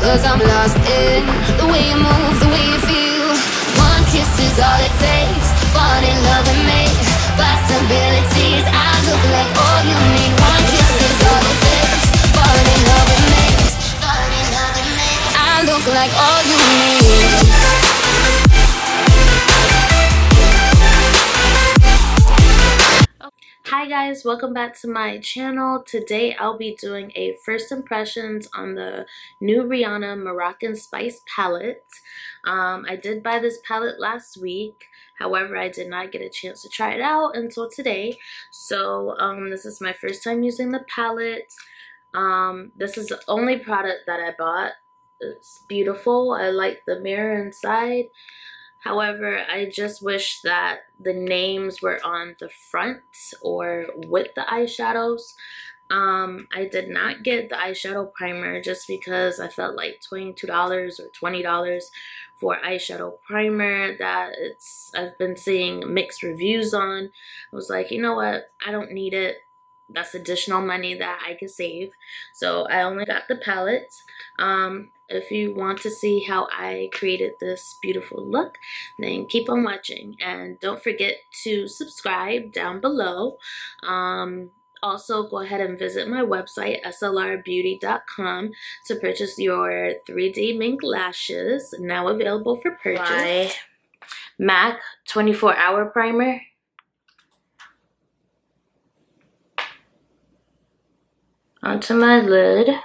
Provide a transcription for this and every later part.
'cause I'm lost in the way you move, the way you feel. One kiss is all it takes. Fall in love with me. Possibilities, I look like all you need. One kiss is all it takes. Fall in love with me. Fall in love with me. I look like all you need. Hi guys, welcome back to my channel. Today I'll be doing a first impressions on the new Rihanna Moroccan Spice palette. I did buy this palette last week. However, I did not get a chance to try it out until today. So this is my first time using the palette. This is the only product that I bought. It's beautiful. I like the mirror inside. However, I just wish that the names were on the front or with the eyeshadows. I did not get the eyeshadow primer just because I felt like $22 or $20 for eyeshadow primer that I've been seeing mixed reviews on. I was like, you know what, I don't need it. That's additional money that I could save. So I only got the palette. If you want to see how I created this beautiful look, then keep on watching. And don't forget to subscribe down below. Also, go ahead and visit my website, slrbeauty.com, to purchase your 3D mink lashes, now available for purchase. My MAC 24-hour primer. Onto my lid.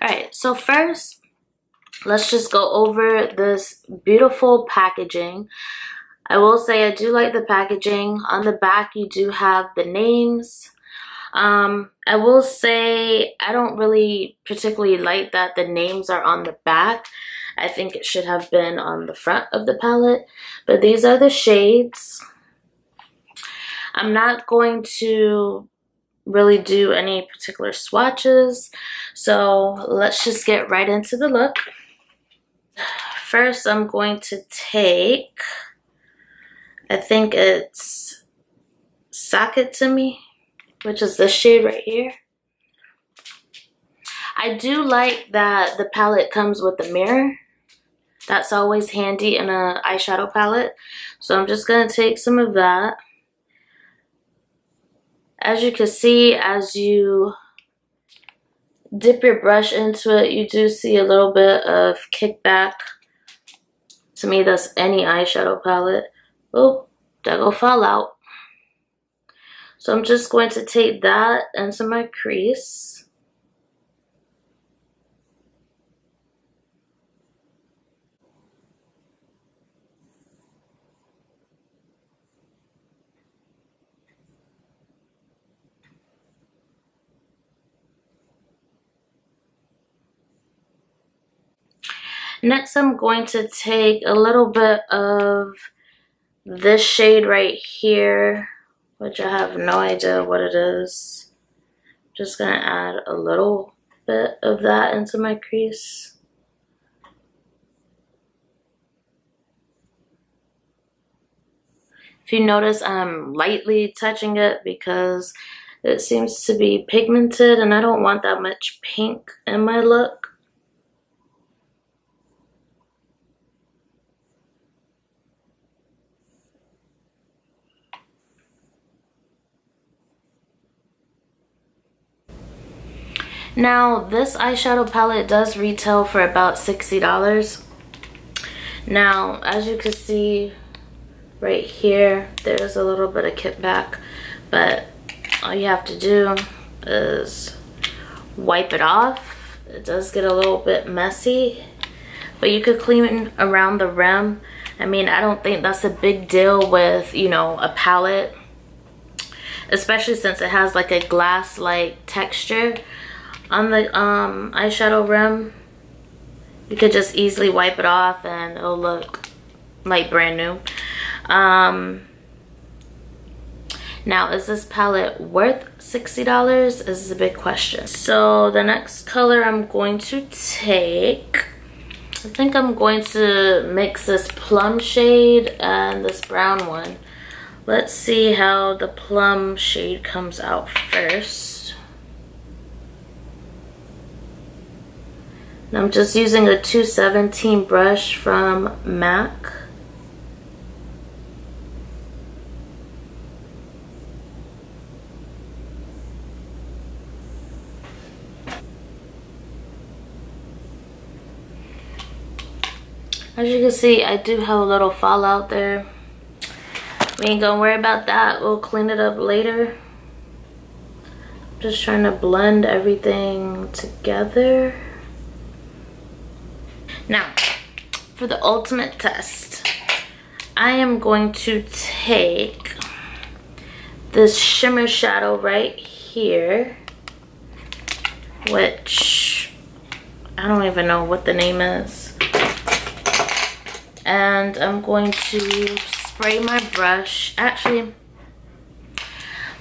Alright, so first, let's just go over this beautiful packaging. I will say I do like the packaging. On the back, you do have the names. I will say I don't really particularly like that the names are on the back. I think it should have been on the front of the palette. But these are the shades. I'm not going to really do any particular swatches, so let's just get right into the look. First, I'm going to take, I think it's Socket to Me, which is this shade right here. I do like that the palette comes with a mirror. That's always handy in an eyeshadow palette. So I'm just going to take some of that. As you can see, as you dip your brush into it, you do see a little bit of kickback. To me, that's any eyeshadow palette. Oh, that go fall out. So I'm just going to take that into my crease. Next, I'm going to take a little bit of this shade right here, which I have no idea what it is. Just gonna add a little bit of that into my crease. If you notice, I'm lightly touching it because it seems to be pigmented and I don't want that much pink in my look. Now, this eyeshadow palette does retail for about $60. Now, as you can see right here, there's a little bit of kickback, but all you have to do is wipe it off. It does get a little bit messy, but you could clean around the rim. I mean, I don't think that's a big deal with, you know, a palette, especially since it has like a glass-like texture on the eyeshadow rim. You could just easily wipe it off and it'll look like brand new. Now, is this palette worth $60? Is a big question. So the next color I'm going to take, I think I'm going to mix this plum shade and this brown one. Let's see how the plum shade comes out first. And I'm just using a 217 brush from MAC. As you can see, I do have a little fallout there. We ain't gonna worry about that. We'll clean it up later. Just trying to blend everything together. Now, for the ultimate test, I am going to take this shimmer shadow right here, which I don't even know what the name is. And I'm going to spray my brush. Actually,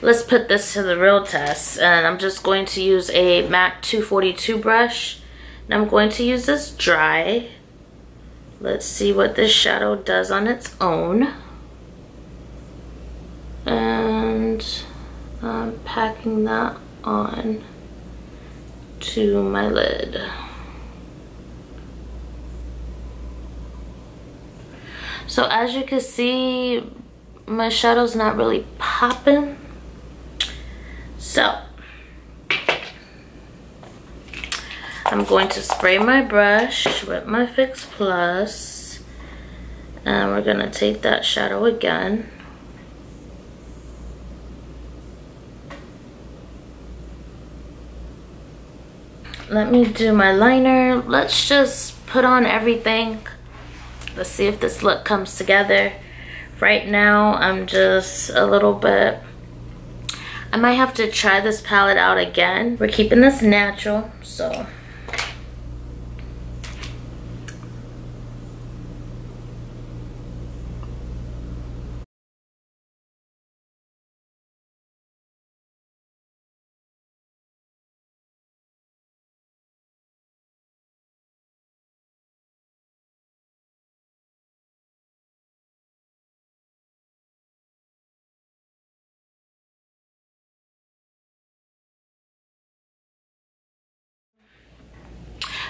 let's put this to the real test. And I'm just going to use a MAC 242 brush. And I'm going to use this dry. Let's see what this shadow does on its own. And I'm packing that on to my lid. So as you can see, my shadow's not really popping. So I'm going to spray my brush with my Fix Plus, and we're gonna take that shadow again. Let me do my liner. Let's just put on everything. Let's see if this look comes together. Right now, I'm just a little bit, I might have to try this palette out again. We're keeping this natural, so.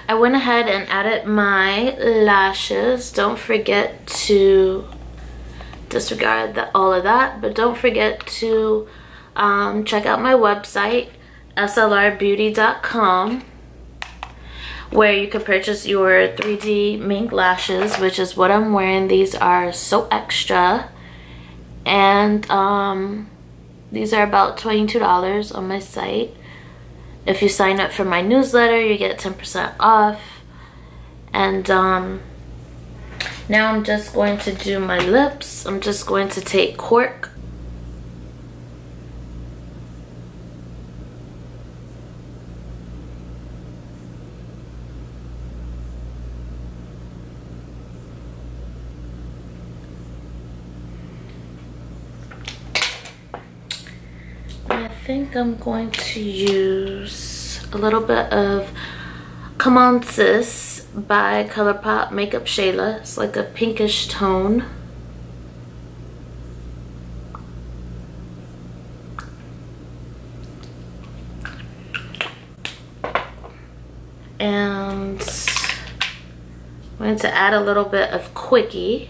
I went ahead and added my lashes. Don't forget to disregard all of that, but don't forget to check out my website, slrbeauty.com, where you can purchase your 3D mink lashes, which is what I'm wearing. These are so extra, and these are about $22 on my site. If you sign up for my newsletter, you get 10% off. And now I'm just going to do my lips. I'm just going to take Cork. I think I'm going to use a little bit of Come On Sis by ColourPop Makeup Shayla. It's like a pinkish tone. And I'm going to add a little bit of Quickie.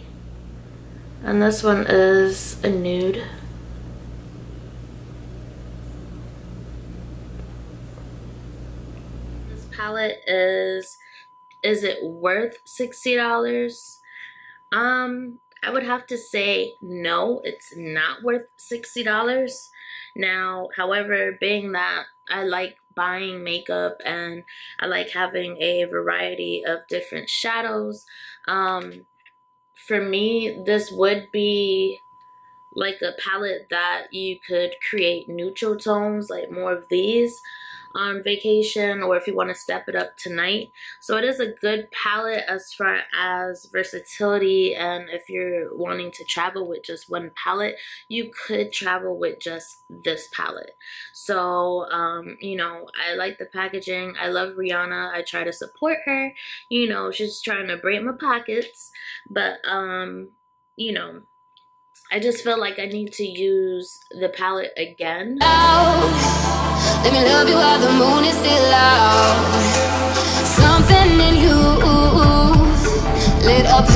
And this one is a nude. Palette is it worth $60? I would have to say no, it's not worth $60. Now, however, being that I like buying makeup and I like having a variety of different shadows, for me this would be like a palette that you could create neutral tones, like more of these. on vacation or if you want to step it up tonight. So it is a good palette as far as versatility, and if you're wanting to travel with just one palette, you could travel with just this palette. So you know, I like the packaging. I love Rihanna. I try to support her. You know, she's trying to break my pockets, but you know, I just feel like I need to use the palette again. Let me love you while the moon is still out. Something in you lit up.